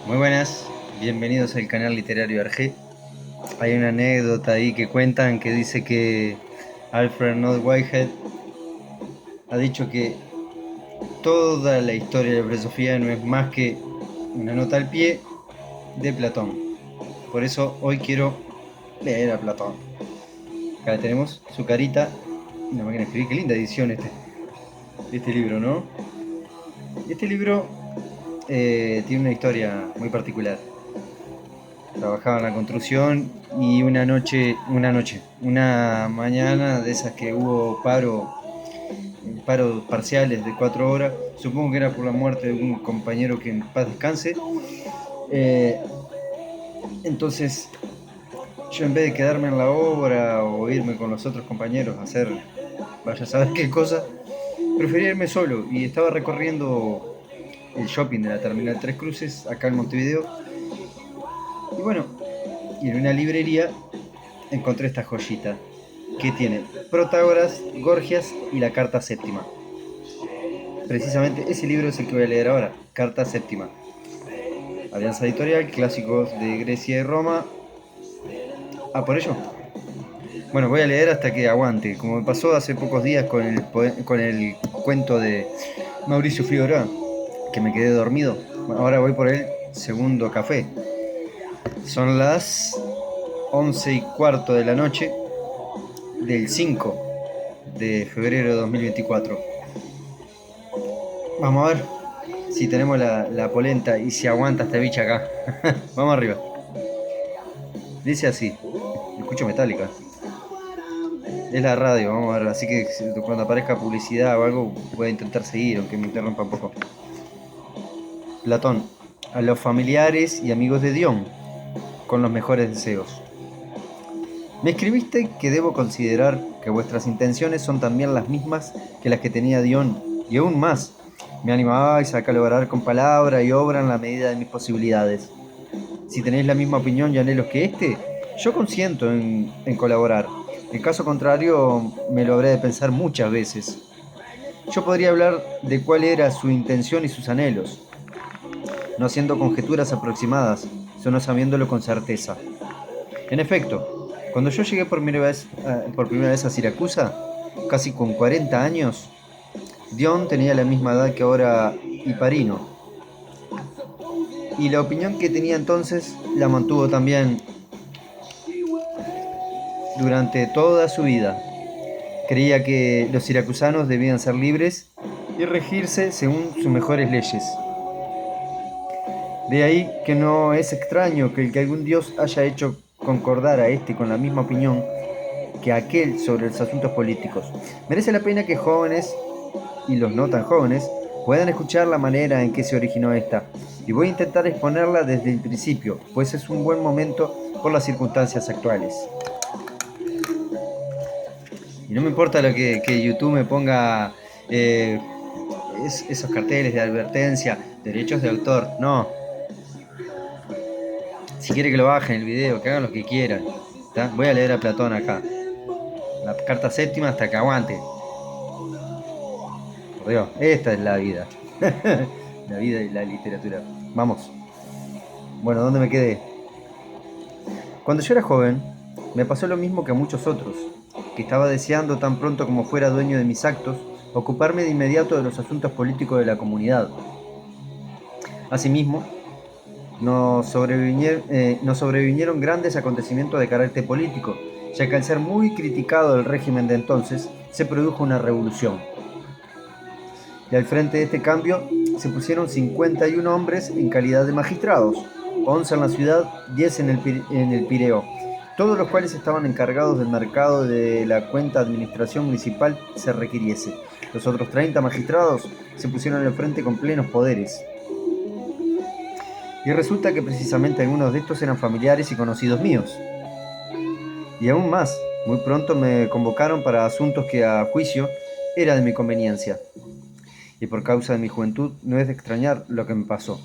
Muy buenas, bienvenidos al canal literario Arge. Hay una anécdota ahí que cuentan que dice que Alfred North Whitehead ha dicho que toda la historia de la filosofía no es más que una nota al pie de Platón. Por eso hoy quiero leer a Platón. Acá tenemos su carita, una máquina de escribir. Qué linda edición este libro, ¿no? Este libro tiene una historia muy particular. Trabajaba en la construcción y una mañana de esas que hubo paros parciales de 4 horas, supongo que era por la muerte de un compañero que en paz descanse. Eh, entonces yo, en vez de quedarme en la obra o irme con los otros compañeros a hacer vaya a saber qué cosa, preferí irme solo y estaba recorriendo el shopping de la Terminal Tres Cruces acá en Montevideo. Y bueno, y en una librería encontré esta joyita que tiene Protágoras, Gorgias y la Carta Séptima. Precisamente ese libro es el que voy a leer ahora, Carta Séptima. Alianza Editorial, clásicos de Grecia y Roma. Ah, por ello. Bueno, voy a leer hasta que aguante. Como me pasó hace pocos días con el cuento de Mauricio Figueroa, que me quedé dormido. Ahora voy por el segundo café. Son las 11:15 de la noche del 5 de febrero de 2024. Vamos a ver si tenemos la polenta y si aguanta esta bicha acá. Vamos arriba. Dice así. Escucho Metallica. Es la radio, vamos a ver. Así que cuando aparezca publicidad o algo, voy a intentar seguir, aunque me interrumpa un poco. Platón. A los familiares y amigos de Dion, con los mejores deseos. Me escribiste que debo considerar que vuestras intenciones son también las mismas que las que tenía Dion, y aún más. Me animabais a colaborar con palabra y obra en la medida de mis posibilidades. Si tenéis la misma opinión y anhelos que este, yo consiento en colaborar. En caso contrario, me lo habré de pensar muchas veces. Yo podría hablar de cuál era su intención y sus anhelos, no haciendo conjeturas aproximadas, sino sabiéndolo con certeza. En efecto, cuando yo llegué por primera vez a Siracusa, casi con 40 años, Dion tenía la misma edad que ahora Hiparino, y la opinión que tenía entonces la mantuvo también durante toda su vida. Creía que los siracusanos debían ser libres y regirse según sus mejores leyes. De ahí que no es extraño que el que algún dios haya hecho concordar a este con la misma opinión que aquel sobre los asuntos políticos. Merece la pena que jóvenes, y los no tan jóvenes, puedan escuchar la manera en que se originó esta, y voy a intentar exponerla desde el principio, pues es un buen momento por las circunstancias actuales. Y no me importa lo que YouTube me ponga esos carteles de advertencia, derechos de autor, no. Si quiere que lo bajen el video, que hagan lo que quieran. ¿Tá? Voy a leer a Platón acá. La carta séptima hasta que aguante. Por Dios, esta es la vida. La vida y la literatura. Vamos. Bueno, ¿dónde me quedé? Cuando yo era joven, me pasó lo mismo que a muchos otros, que estaba deseando tan pronto como fuera dueño de mis actos, ocuparme de inmediato de los asuntos políticos de la comunidad. Asimismo, nos sobrevinieron grandes acontecimientos de carácter político, ya que al ser muy criticado el régimen de entonces, se produjo una revolución. Y al frente de este cambio se pusieron 51 hombres en calidad de magistrados, 11 en la ciudad, 10 en el Pireo, todos los cuales estaban encargados del mercado de la cuenta administración municipal se requiriese. Los otros 30 magistrados se pusieron al frente con plenos poderes. Y resulta que precisamente algunos de estos eran familiares y conocidos míos. Y aún más, muy pronto me convocaron para asuntos que a juicio era de mi conveniencia. Y por causa de mi juventud no es de extrañar lo que me pasó.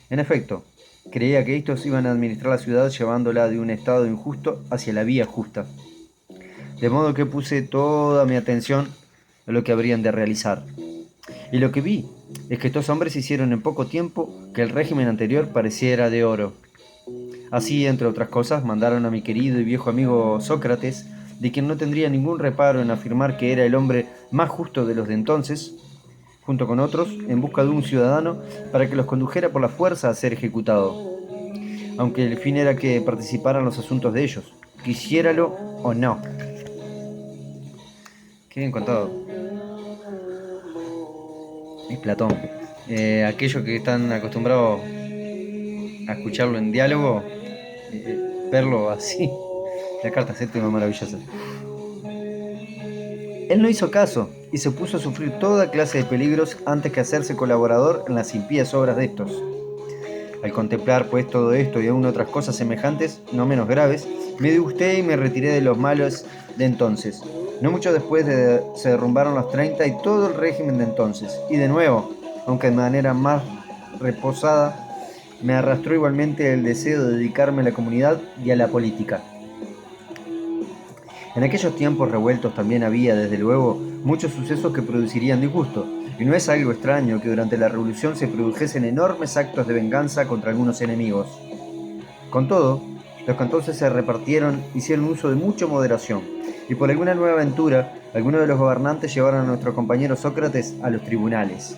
En efecto, creía que estos iban a administrar la ciudad llevándola de un estado injusto hacia la vía justa. De modo que puse toda mi atención a lo que habrían de realizar. Y lo que vi es que estos hombres hicieron en poco tiempo que el régimen anterior pareciera de oro. Así, entre otras cosas, mandaron a mi querido y viejo amigo Sócrates, de quien no tendría ningún reparo en afirmar que era el hombre más justo de los de entonces, junto con otros, en busca de un ciudadano para que los condujera por la fuerza a ser ejecutado, aunque el fin era que participaran en los asuntos de ellos, quisiéralo o no. Qué bien contado. Es Platón. Aquellos que están acostumbrados a escucharlo en diálogo, verlo así, la carta séptima maravillosa. Él no hizo caso y se puso a sufrir toda clase de peligros antes que hacerse colaborador en las impías obras de estos. Al contemplar pues todo esto y aún otras cosas semejantes, no menos graves, me disgusté y me retiré de los malos de entonces. No mucho después se derrumbaron los 30 y todo el régimen de entonces. Y de nuevo, aunque de manera más reposada, me arrastró igualmente el deseo de dedicarme a la comunidad y a la política. En aquellos tiempos revueltos también había, desde luego, muchos sucesos que producirían disgusto, y no es algo extraño que durante la revolución se produjesen enormes actos de venganza contra algunos enemigos. Con todo, los que entonces se repartieron hicieron uso de mucha moderación, y por alguna nueva aventura, algunos de los gobernantes llevaron a nuestro compañero Sócrates a los tribunales,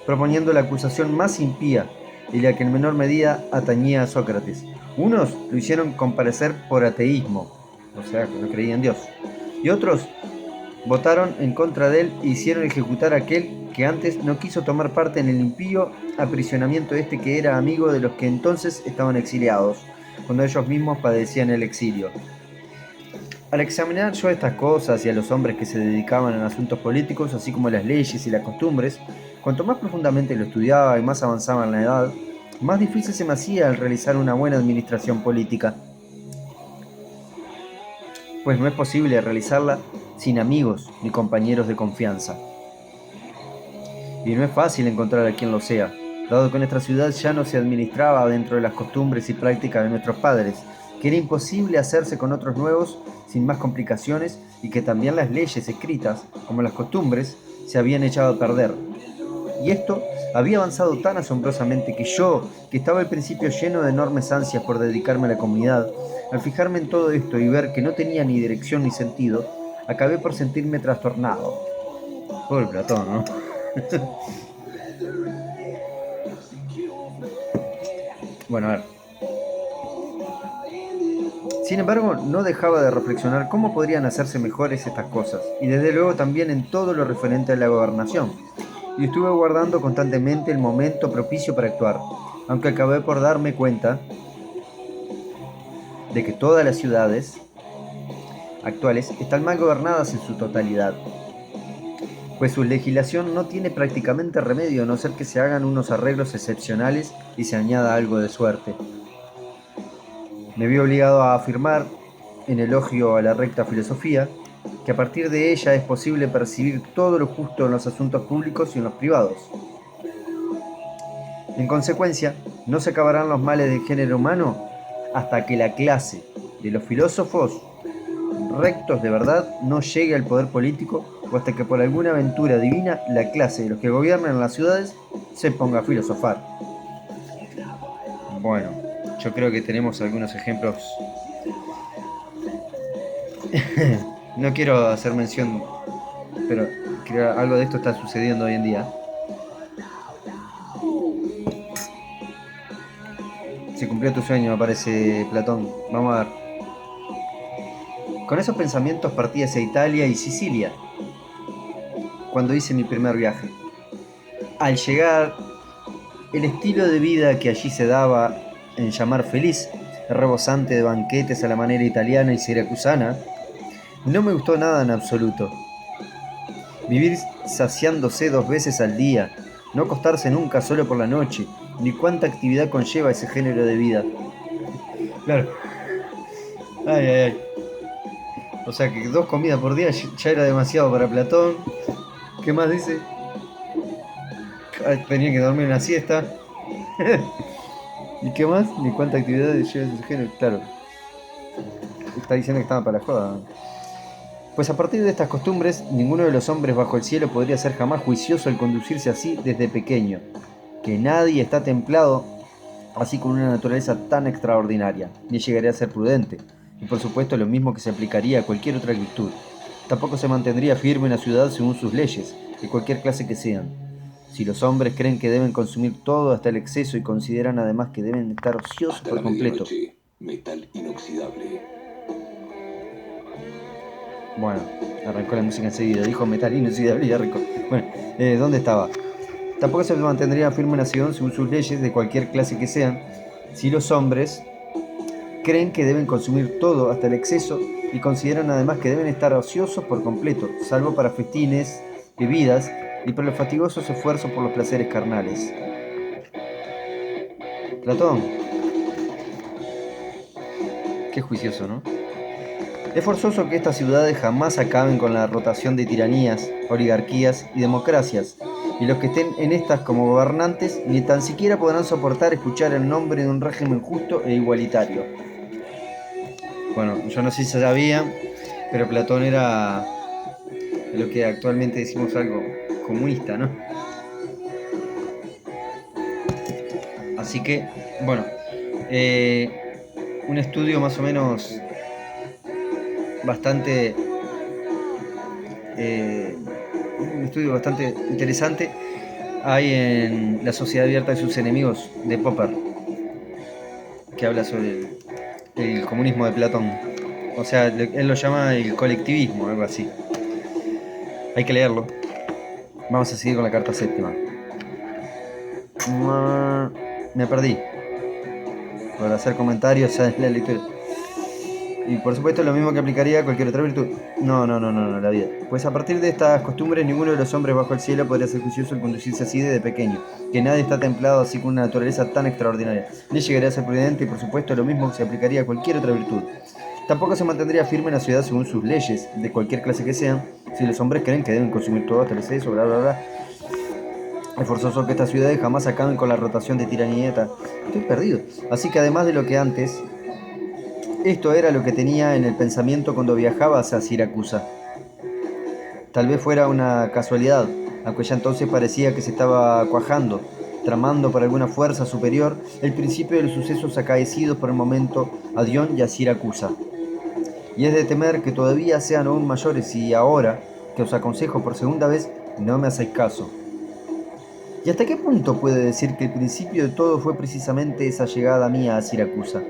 proponiendo la acusación más impía y la que en menor medida atañía a Sócrates. Unos lo hicieron comparecer por ateísmo, o sea, que no creía en Dios, y otros votaron en contra de él e hicieron ejecutar a aquel que antes no quiso tomar parte en el impío aprisionamiento este que era amigo de los que entonces estaban exiliados, cuando ellos mismos padecían el exilio. Al examinar yo estas cosas y a los hombres que se dedicaban a asuntos políticos, así como las leyes y las costumbres, cuanto más profundamente lo estudiaba y más avanzaba en la edad, más difícil se me hacía el realizar una buena administración política, pues no es posible realizarla sin amigos ni compañeros de confianza. Y no es fácil encontrar a quien lo sea, dado que nuestra ciudad ya no se administraba dentro de las costumbres y prácticas de nuestros padres, que era imposible hacerse con otros nuevos sin más complicaciones y que también las leyes escritas, como las costumbres, se habían echado a perder. Y esto había avanzado tan asombrosamente que yo, que estaba al principio lleno de enormes ansias por dedicarme a la comunidad, al fijarme en todo esto y ver que no tenía ni dirección ni sentido, acabé por sentirme trastornado. Pobre Platón, ¿no? Bueno, a ver. Sin embargo, no dejaba de reflexionar cómo podrían hacerse mejores estas cosas, y desde luego también en todo lo referente a la gobernación. Y estuve guardando constantemente el momento propicio para actuar, aunque acabé por darme cuenta de que todas las ciudades actuales están mal gobernadas en su totalidad, pues su legislación no tiene prácticamente remedio a no ser que se hagan unos arreglos excepcionales y se añada algo de suerte. Me vi obligado a afirmar, en elogio a la recta filosofía, que a partir de ella es posible percibir todo lo justo en los asuntos públicos y en los privados. En consecuencia, no se acabarán los males del género humano hasta que la clase de los filósofos rectos de verdad no llegue al poder político o hasta que por alguna aventura divina la clase de los que gobiernan las ciudades se ponga a filosofar. Bueno, yo creo que tenemos algunos ejemplos. No quiero hacer mención, pero creo que algo de esto está sucediendo hoy en día. Se cumplió tu sueño, me parece, Platón. Vamos a ver. Con esos pensamientos partí hacia Italia y Sicilia, cuando hice mi primer viaje. Al llegar, el estilo de vida que allí se daba en llamar feliz, rebosante de banquetes a la manera italiana y siracusana, no me gustó nada en absoluto. Vivir saciándose 2 veces al día, no acostarse nunca solo por la noche, ni cuánta actividad conlleva ese género de vida. Claro. Ay, ay, ay. O sea que 2 comidas por día ya era demasiado para Platón. ¿Qué más dice? Tenía que dormir una siesta. ¿Y qué más? Ni cuánta actividad lleva ese género. Claro. Está diciendo que estaba para la joda. Pues a partir de estas costumbres, ninguno de los hombres bajo el cielo podría ser jamás juicioso al conducirse así desde pequeño, que nadie está templado así con una naturaleza tan extraordinaria, ni llegaría a ser prudente, y por supuesto lo mismo que se aplicaría a cualquier otra virtud. Tampoco se mantendría firme en la ciudad según sus leyes, de cualquier clase que sean. Si los hombres creen que deben consumir todo hasta el exceso y consideran además que deben estar ociosos Hasta por la completo. medianoche, metal inoxidable. Bueno, arrancó la música enseguida, dijo metal inoxidable y arrancó. Bueno, ¿dónde estaba? Tampoco se mantendría firme en la ciudad según sus leyes, de cualquier clase que sean, si los hombres creen que deben consumir todo hasta el exceso y consideran además que deben estar ociosos por completo, salvo para festines, bebidas y para los fatigosos esfuerzos por los placeres carnales. Platón, qué juicioso, ¿no? Es forzoso que estas ciudades jamás acaben con la rotación de tiranías, oligarquías y democracias, y los que estén en estas como gobernantes ni tan siquiera podrán soportar escuchar el nombre de un régimen justo e igualitario. Bueno, yo no sé si se sabía, pero Platón era lo que actualmente decimos algo comunista, ¿no? Así que, bueno, un estudio más o menos bastante, eh, un estudio bastante interesante hay en La Sociedad Abierta de sus Enemigos de Popper, que habla sobre el comunismo de Platón. O sea, él lo llama el colectivismo, algo así. Hay que leerlo. Vamos a seguir con la carta séptima. Me perdí. Por hacer comentarios en la lectura. Y por supuesto lo mismo que aplicaría a cualquier otra virtud. No, la vida. Pues a partir de estas costumbres ninguno de los hombres bajo el cielo podría ser juicioso al conducirse así desde pequeño, que nadie está templado así con una naturaleza tan extraordinaria, ni llegaría a ser prudente y por supuesto lo mismo que se aplicaría a cualquier otra virtud. Tampoco se mantendría firme en la ciudad según sus leyes, de cualquier clase que sean, si los hombres creen que deben consumir todo hasta el exceso, bla bla bla. Es forzoso que estas ciudades jamás acaben con la rotación de tiranieta. Estoy perdido. Así que además de lo que antes, esto era lo que tenía en el pensamiento cuando viajaba hacia Siracusa. Tal vez fuera una casualidad, aunque ya entonces parecía que se estaba cuajando, tramando por alguna fuerza superior el principio de los sucesos acaecidos por el momento a Dion y a Siracusa. Y es de temer que todavía sean aún mayores y ahora, que os aconsejo por segunda vez, no me hacéis caso. ¿Y hasta qué punto puede decir que el principio de todo fue precisamente esa llegada mía a Siracusa?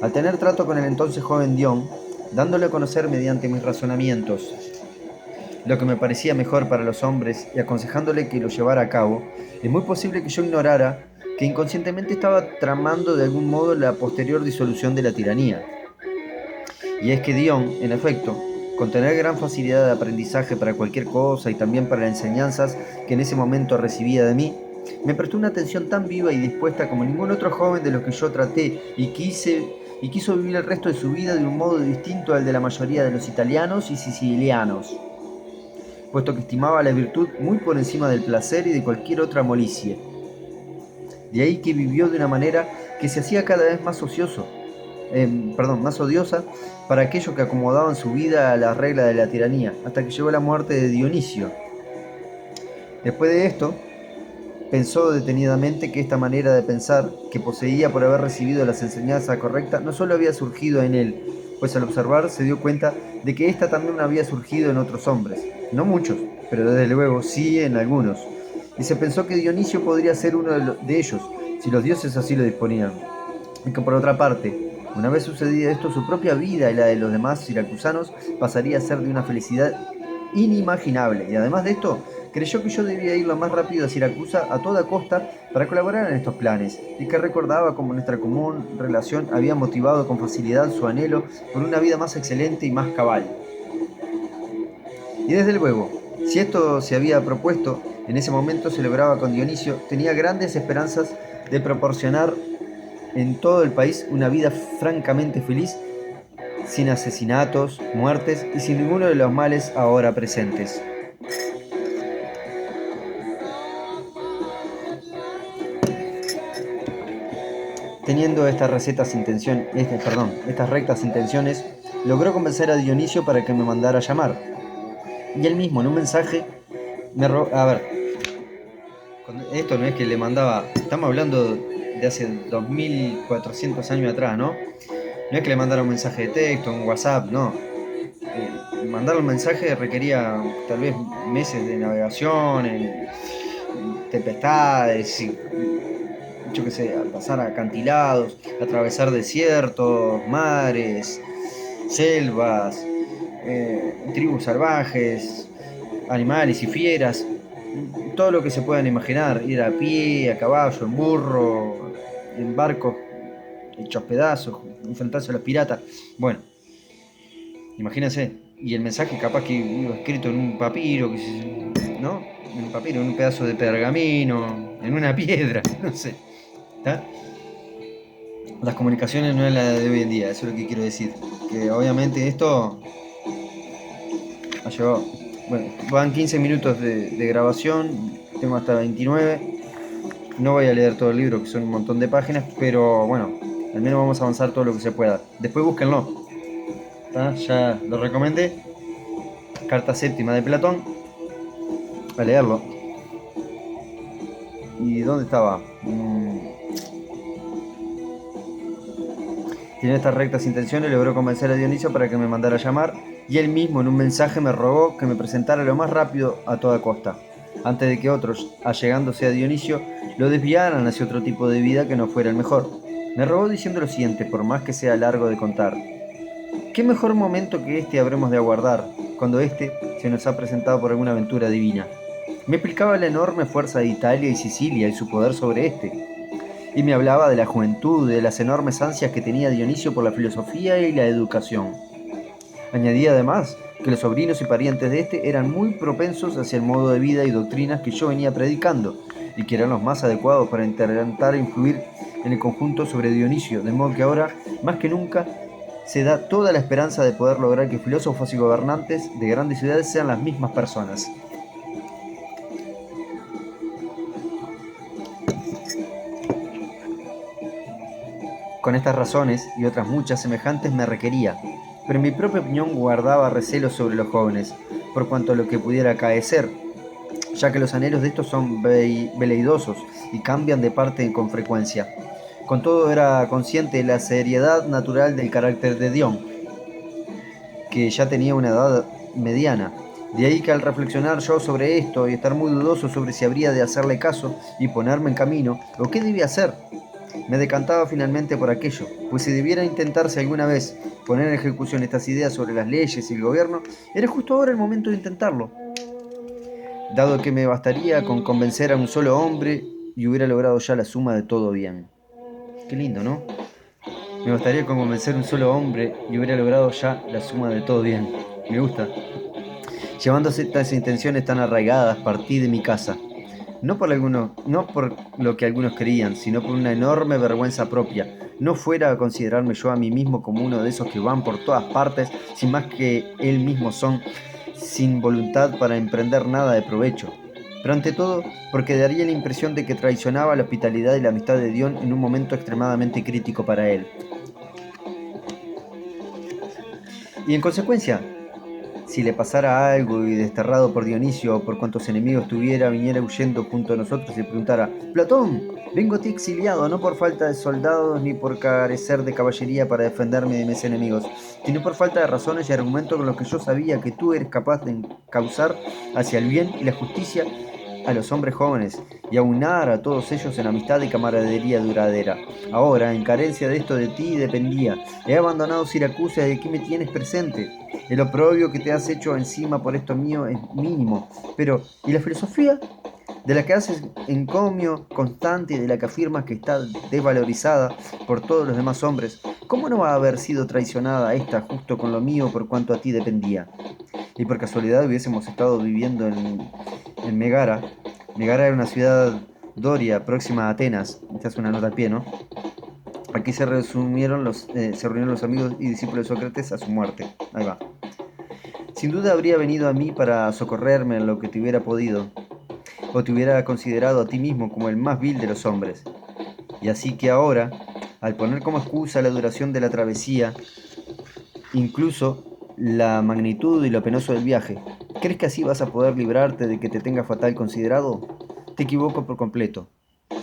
Al tener trato con el entonces joven Dion, dándole a conocer mediante mis razonamientos lo que me parecía mejor para los hombres y aconsejándole que lo llevara a cabo, es muy posible que yo ignorara que inconscientemente estaba tramando de algún modo la posterior disolución de la tiranía. Y es que Dion, en efecto, con tener gran facilidad de aprendizaje para cualquier cosa y también para las enseñanzas que en ese momento recibía de mí, me prestó una atención tan viva y dispuesta como ningún otro joven de los que yo traté y quiso vivir el resto de su vida de un modo distinto al de la mayoría de los italianos y sicilianos, puesto que estimaba la virtud muy por encima del placer y de cualquier otra molicie. De ahí que vivió de una manera que se hacía cada vez más más odiosa para aquellos que acomodaban su vida a la regla de la tiranía, hasta que llegó la muerte de Dionisio. Después de esto, pensó detenidamente que esta manera de pensar, que poseía por haber recibido las enseñanzas correctas, no solo había surgido en él, pues al observar se dio cuenta de que ésta también había surgido en otros hombres, no muchos, pero desde luego sí en algunos, y se pensó que Dionisio podría ser uno de ellos, si los dioses así lo disponían, y que por otra parte, una vez sucedida esto, su propia vida y la de los demás siracusanos pasaría a ser de una felicidad inimaginable, y además de esto, creyó que yo debía ir lo más rápido a Siracusa a toda costa para colaborar en estos planes, y que recordaba cómo nuestra común relación había motivado con facilidad su anhelo por una vida más excelente y más cabal. Y desde luego, si esto se había propuesto, en ese momento se lograba con Dionisio, tenía grandes esperanzas de proporcionar en todo el país una vida francamente feliz, sin asesinatos, muertes y sin ninguno de los males ahora presentes. Teniendo estas rectas intenciones, logró convencer a Dionisio para que me mandara a llamar. Y él mismo en un mensaje me robó... A ver, esto no es que le mandaba... Estamos hablando de hace 2400 años atrás, ¿no? No es que le mandara un mensaje de texto, un WhatsApp, no. Mandar un mensaje requería tal vez meses de navegación, en tempestades, y, yo qué sé, pasar acantilados, atravesar desiertos, mares, selvas, tribus salvajes, animales y fieras, todo lo que se puedan imaginar, ir a pie, a caballo, en burro, en barcos hechos pedazos, enfrentarse a los piratas. Bueno, imagínense, y el mensaje capaz que iba escrito en un papiro, ¿no? En un papiro, en un pedazo de pergamino, en una piedra, no sé. ¿Está? Las comunicaciones no es la de hoy en día, eso es lo que quiero decir. Que obviamente esto ha llevado... Bueno, van 15 minutos de grabación, tengo hasta 29. No voy a leer todo el libro, que son un montón de páginas, pero bueno, al menos vamos a avanzar todo lo que se pueda. Después búsquenlo. ¿Está? Ya lo recomendé. Carta séptima de Platón. A leerlo. ¿Y dónde estaba? Tiene estas rectas intenciones, logró convencer a Dionisio para que me mandara a llamar, y él mismo en un mensaje me rogó que me presentara lo más rápido a toda costa, antes de que otros, allegándose a Dionisio, lo desviaran hacia otro tipo de vida que no fuera el mejor. Me rogó diciendo lo siguiente, por más que sea largo de contar. ¿Qué mejor momento que este habremos de aguardar, cuando este se nos ha presentado por alguna aventura divina? Me explicaba la enorme fuerza de Italia y Sicilia y su poder sobre este, y me hablaba de la juventud, de las enormes ansias que tenía Dionisio por la filosofía y la educación. Añadía además que los sobrinos y parientes de este eran muy propensos hacia el modo de vida y doctrinas que yo venía predicando, y que eran los más adecuados para intentar influir en el conjunto sobre Dionisio, de modo que ahora, más que nunca, se da toda la esperanza de poder lograr que filósofos y gobernantes de grandes ciudades sean las mismas personas. Con estas razones y otras muchas semejantes me requería, pero en mi propia opinión guardaba recelos sobre los jóvenes, por cuanto a lo que pudiera acaecer, ya que los anhelos de estos son veleidosos y cambian de parte con frecuencia. Con todo era consciente de la seriedad natural del carácter de Dion, que ya tenía una edad mediana. De ahí que al reflexionar yo sobre esto y estar muy dudoso sobre si habría de hacerle caso y ponerme en camino, o qué debía hacer, me decantaba finalmente por aquello, pues si debiera intentarse alguna vez poner en ejecución estas ideas sobre las leyes y el gobierno, era justo ahora el momento de intentarlo, dado que me bastaría con convencer a un solo hombre y hubiera logrado ya la suma de todo bien. Qué lindo, ¿no? Me bastaría con convencer a un solo hombre y hubiera logrado ya la suma de todo bien. Me gusta. Llevándose estas intenciones tan arraigadas, partí de mi casa. No por lo que algunos creían, sino por una enorme vergüenza propia. No fuera a considerarme yo a mí mismo como uno de esos que van por todas partes, sin más que él mismo son, sin voluntad para emprender nada de provecho. Pero ante todo, porque daría la impresión de que traicionaba la hospitalidad y la amistad de Dion en un momento extremadamente crítico para él. Y en consecuencia, si le pasara algo y desterrado por Dionisio o por cuantos enemigos tuviera, viniera huyendo junto a nosotros y preguntara: Platón, vengo a ti exiliado, no por falta de soldados ni por carecer de caballería para defenderme de mis enemigos, sino por falta de razones y argumentos con los que yo sabía que tú eres capaz de causar hacia el bien y la justicia a los hombres jóvenes y aunar a todos ellos en amistad y camaradería duradera. Ahora, en carencia de esto de ti dependía. He abandonado Siracusa y aquí me tienes presente. El oprobio que te has hecho encima por esto mío es mínimo. Pero, ¿y la filosofía? De la que haces encomio constante y de la que afirmas que está desvalorizada por todos los demás hombres, ¿cómo no va a haber sido traicionada esta justo con lo mío por cuanto a ti dependía? Y por casualidad hubiésemos estado viviendo en Megara. Megara era una ciudad doria próxima a Atenas. Esta es una nota al pie, ¿no? Aquí se reunieron los amigos y discípulos de Sócrates a su muerte. Ahí va. Sin duda habría venido a mí para socorrerme en lo que te hubiera podido, o te hubiera considerado a ti mismo como el más vil de los hombres. Y así que ahora, al poner como excusa la duración de la travesía, incluso la magnitud y lo penoso del viaje. ¿Crees que así vas a poder librarte de que te tenga fatal considerado? Te equivoco por completo.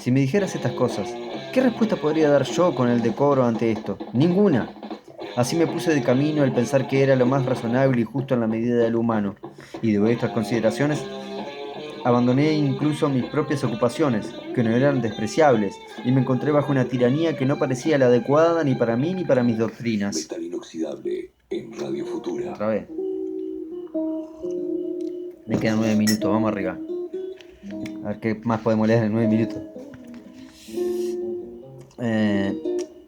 Si me dijeras estas cosas, ¿qué respuesta podría dar yo con el decoro ante esto? Ninguna. Así me puse de camino al pensar que era lo más razonable y justo en la medida de lo humano, y de estas consideraciones abandoné incluso mis propias ocupaciones, que no eran despreciables, y me encontré bajo una tiranía que no parecía la adecuada ni para mí ni para mis doctrinas. Metal inoxidable en Radio Futura. Otra vez. Me quedan 9 minutos, vamos arriba. A ver qué más podemos leer en 9 minutos.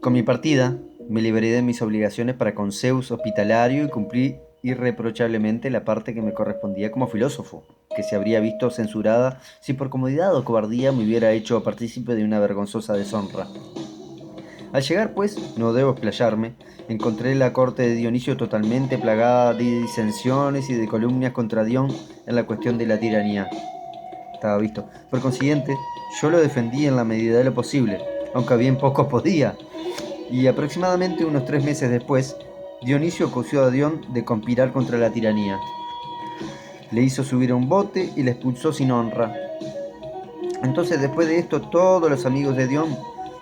Con mi partida, me liberé de mis obligaciones para con Zeus hospitalario y cumplí irreprochablemente la parte que me correspondía como filósofo, que se habría visto censurada si por comodidad o cobardía me hubiera hecho partícipe de una vergonzosa deshonra. Al llegar, pues, no debo explayarme, encontré la corte de Dionisio totalmente plagada de disensiones y de calumnias contra Dion en la cuestión de la tiranía. Estaba visto. Por consiguiente, yo lo defendí en la medida de lo posible, aunque bien poco podía. Y aproximadamente unos 3 meses después, Dionisio acusó a Dion de conspirar contra la tiranía. Le hizo subir a un bote y le expulsó sin honra. Entonces, después de esto, todos los amigos de Dion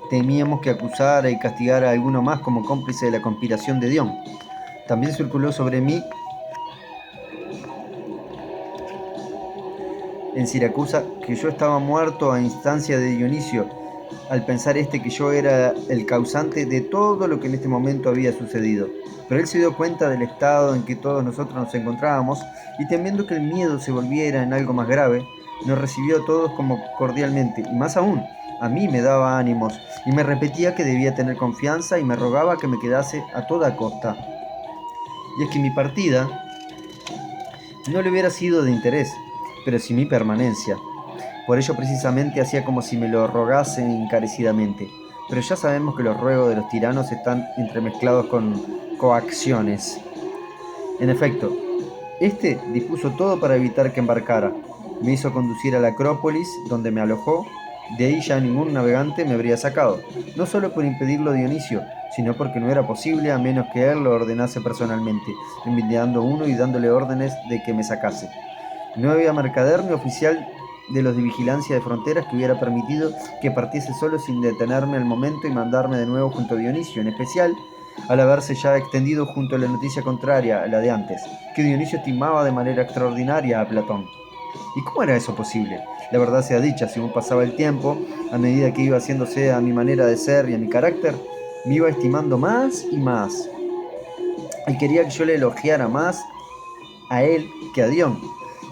temíamos que acusara y castigara a alguno más como cómplice de la conspiración de Dion. También circuló sobre mí en Siracusa que yo estaba muerto a instancia de Dionisio, al pensar que yo era el causante de todo lo que en este momento había sucedido. Pero él se dio cuenta del estado en que todos nosotros nos encontrábamos y temiendo que el miedo se volviera en algo más grave, nos recibió a todos como cordialmente, y más aún, a mí me daba ánimos y me repetía que debía tener confianza y me rogaba que me quedase a toda costa. Y es que mi partida no le hubiera sido de interés, pero sí mi permanencia. Por ello precisamente hacía como si me lo rogasen encarecidamente. Pero ya sabemos que los ruegos de los tiranos están entremezclados con coacciones. En efecto, este dispuso todo para evitar que embarcara. Me hizo conducir a la Acrópolis, donde me alojó. De ahí ya ningún navegante me habría sacado, no solo por impedirlo Dionisio, sino porque no era posible a menos que él lo ordenase personalmente, enviando uno y dándole órdenes de que me sacase. No había mercader ni oficial de los de vigilancia de fronteras que hubiera permitido que partiese solo sin detenerme al momento y mandarme de nuevo junto a Dionisio, en especial al haberse ya extendido junto a la noticia contraria a la de antes, que Dionisio estimaba de manera extraordinaria a Platón. ¿Y cómo era eso posible? La verdad sea dicha, según pasaba el tiempo, a medida que iba haciéndose a mi manera de ser y a mi carácter, me iba estimando más y más. Y quería que yo le elogiara más a él que a Dion,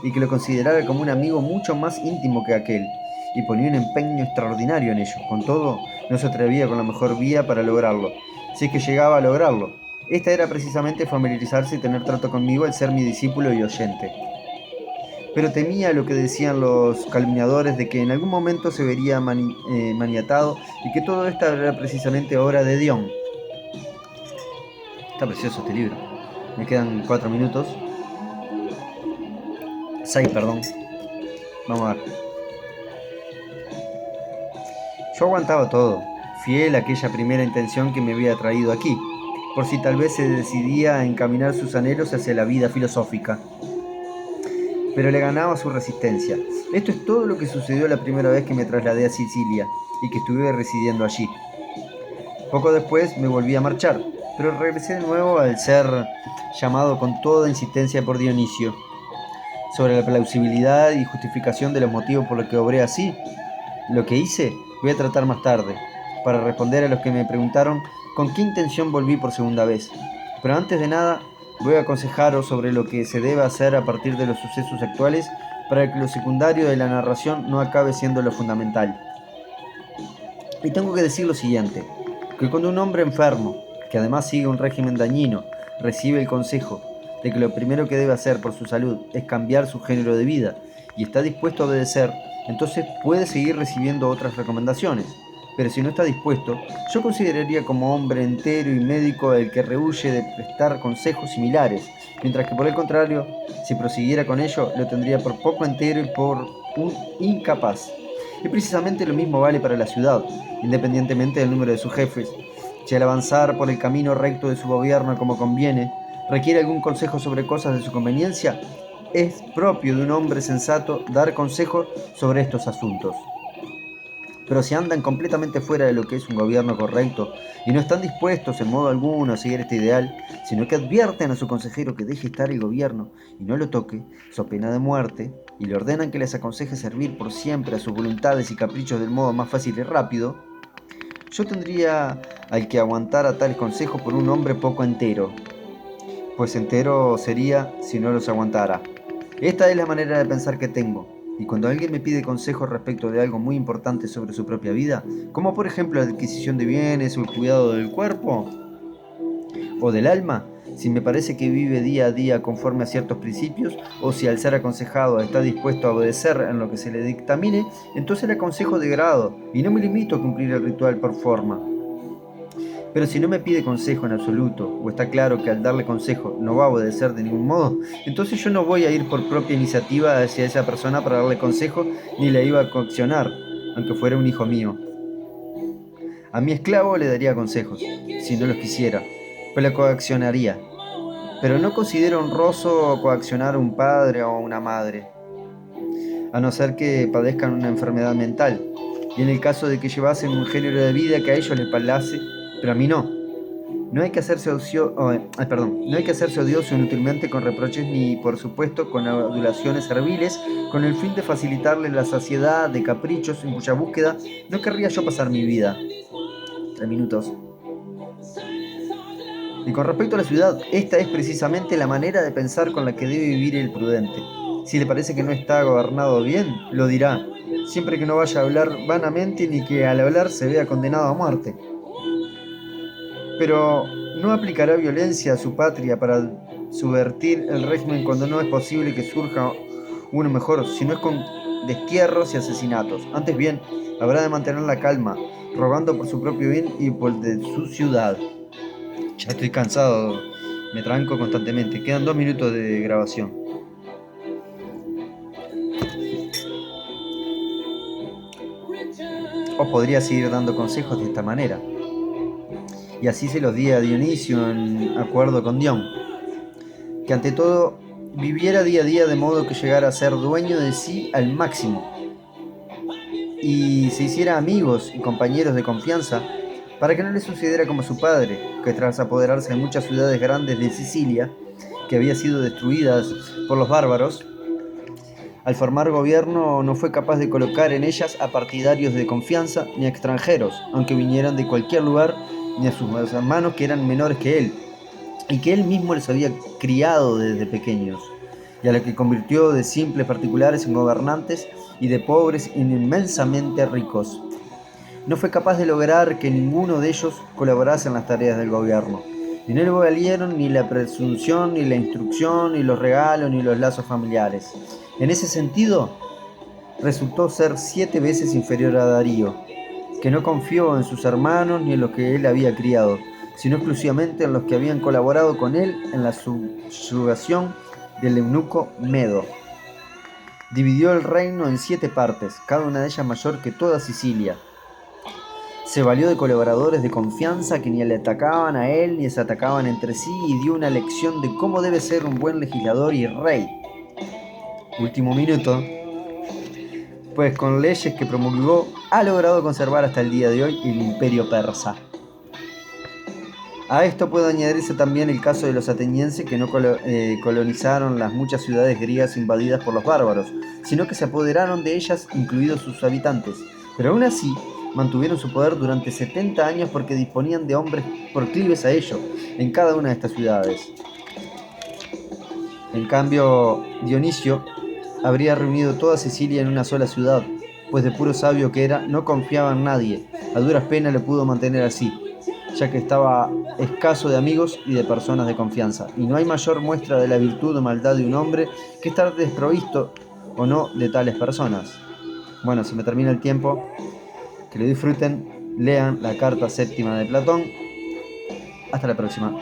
y que lo considerara como un amigo mucho más íntimo que aquel, y ponía un empeño extraordinario en ello. Con todo, no se atrevía con la mejor vía para lograrlo, si es que llegaba a lograrlo. Esta era precisamente familiarizarse y tener trato conmigo al ser mi discípulo y oyente. Pero temía lo que decían los calumniadores de que en algún momento se vería maniatado y que todo esto era precisamente obra de Dion. Está precioso este libro. Me quedan 4 minutos. 6, perdón. Vamos a ver. Yo aguantaba todo, fiel a aquella primera intención que me había traído aquí, por si tal vez se decidía a encaminar sus anhelos hacia la vida filosófica. Pero le ganaba su resistencia. Esto es todo lo que sucedió la primera vez que me trasladé a Sicilia y que estuve residiendo allí. Poco después me volví a marchar, pero regresé de nuevo al ser llamado con toda insistencia por Dionisio. Sobre la plausibilidad y justificación de los motivos por los que obré así, lo que hice voy a tratar más tarde, para responder a los que me preguntaron con qué intención volví por segunda vez. Pero antes de nada, voy a aconsejaros sobre lo que se debe hacer a partir de los sucesos actuales para que lo secundario de la narración no acabe siendo lo fundamental. Y tengo que decir lo siguiente, que cuando un hombre enfermo, que además sigue un régimen dañino, recibe el consejo de que lo primero que debe hacer por su salud es cambiar su género de vida y está dispuesto a obedecer, entonces puede seguir recibiendo otras recomendaciones. Pero si no está dispuesto, yo consideraría como hombre entero y médico el que rehúye de prestar consejos similares, mientras que por el contrario, si prosiguiera con ello, lo tendría por poco entero y por un incapaz. Y precisamente lo mismo vale para la ciudad, independientemente del número de sus jefes, Si al avanzar por el camino recto de su gobierno como conviene, requiere algún consejo sobre cosas de su conveniencia, es propio de un hombre sensato dar consejo sobre estos asuntos. Pero si andan completamente fuera de lo que es un gobierno correcto y no están dispuestos en modo alguno a seguir este ideal, sino que advierten a su consejero que deje estar el gobierno y no lo toque, so pena de muerte, y le ordenan que les aconseje servir por siempre a sus voluntades y caprichos del modo más fácil y rápido, yo tendría al que aguantara tales consejos por un hombre poco entero, pues entero sería si no los aguantara. Esta es la manera de pensar que tengo, y cuando alguien me pide consejos respecto de algo muy importante sobre su propia vida, como por ejemplo la adquisición de bienes o el cuidado del cuerpo o del alma, si me parece que vive día a día conforme a ciertos principios, o si al ser aconsejado está dispuesto a obedecer en lo que se le dictamine, entonces le aconsejo de grado, y no me limito a cumplir el ritual por forma. Pero si no me pide consejo en absoluto, o está claro que al darle consejo no va a obedecer de ningún modo, entonces yo no voy a ir por propia iniciativa hacia esa persona para darle consejo, ni le iba a coaccionar, aunque fuera un hijo mío. A mi esclavo le daría consejos, si no los quisiera, pues le coaccionaría. Pero no considero honroso coaccionar a un padre o a una madre, a no ser que padezcan una enfermedad mental, y en el caso de que llevasen un género de vida que a ellos les place, pero a mí no. No hay que hacerse odioso inútilmente con reproches ni, por supuesto, con adulaciones serviles, con el fin de facilitarle la saciedad de caprichos en cuya búsqueda no querría yo pasar mi vida. 3 minutos. Y con respecto a la ciudad, esta es precisamente la manera de pensar con la que debe vivir el prudente. Si le parece que no está gobernado bien, lo dirá, siempre que no vaya a hablar vanamente ni que al hablar se vea condenado a muerte. Pero no aplicará violencia a su patria para subvertir el régimen cuando no es posible que surja uno mejor, si no es con destierros y asesinatos. Antes bien, habrá de mantener la calma, rogando por su propio bien y por el de su ciudad. Ya estoy cansado, me tranco constantemente. Quedan 2 minutos de grabación. Os podría seguir dando consejos de esta manera. Y así se los di a Dionisio en acuerdo con Dion, que ante todo viviera día a día de modo que llegara a ser dueño de sí al máximo, y se hiciera amigos y compañeros de confianza, para que no le sucediera como a su padre, que tras apoderarse de muchas ciudades grandes de Sicilia, que había sido destruidas por los bárbaros, al formar gobierno no fue capaz de colocar en ellas a partidarios de confianza ni a extranjeros, aunque vinieran de cualquier lugar, ni a sus hermanos que eran menores que él, y que él mismo les había criado desde pequeños, y a la que convirtió de simples particulares en gobernantes y de pobres en inmensamente ricos. No fue capaz de lograr que ninguno de ellos colaborase en las tareas del gobierno, y no le valieron ni la presunción, ni la instrucción, ni los regalos, ni los lazos familiares. En ese sentido, resultó ser 7 veces inferior a Darío, que no confió en sus hermanos ni en los que él había criado, sino exclusivamente en los que habían colaborado con él en la subyugación del eunuco Medo. Dividió el reino en 7 partes, cada una de ellas mayor que toda Sicilia. Se valió de colaboradores de confianza que ni le atacaban a él ni se atacaban entre sí, y dio una lección de cómo debe ser un buen legislador y rey. Último minuto. Pues con leyes que promulgó ha logrado conservar hasta el día de hoy el imperio persa. A esto puede añadirse también el caso de los atenienses, que no colonizaron las muchas ciudades griegas invadidas por los bárbaros, sino que se apoderaron de ellas, incluidos sus habitantes, pero aún así mantuvieron su poder durante 70 años porque disponían de hombres proclives a ello en cada una de estas ciudades. En cambio, Dionisio habría reunido toda Sicilia en una sola ciudad, pues de puro sabio que era, no confiaba en nadie. A duras penas lo pudo mantener así, ya que estaba escaso de amigos y de personas de confianza. Y no hay mayor muestra de la virtud o maldad de un hombre que estar desprovisto o no de tales personas. Bueno, se me termina el tiempo. Que lo disfruten. Lean la carta séptima de Platón. Hasta la próxima.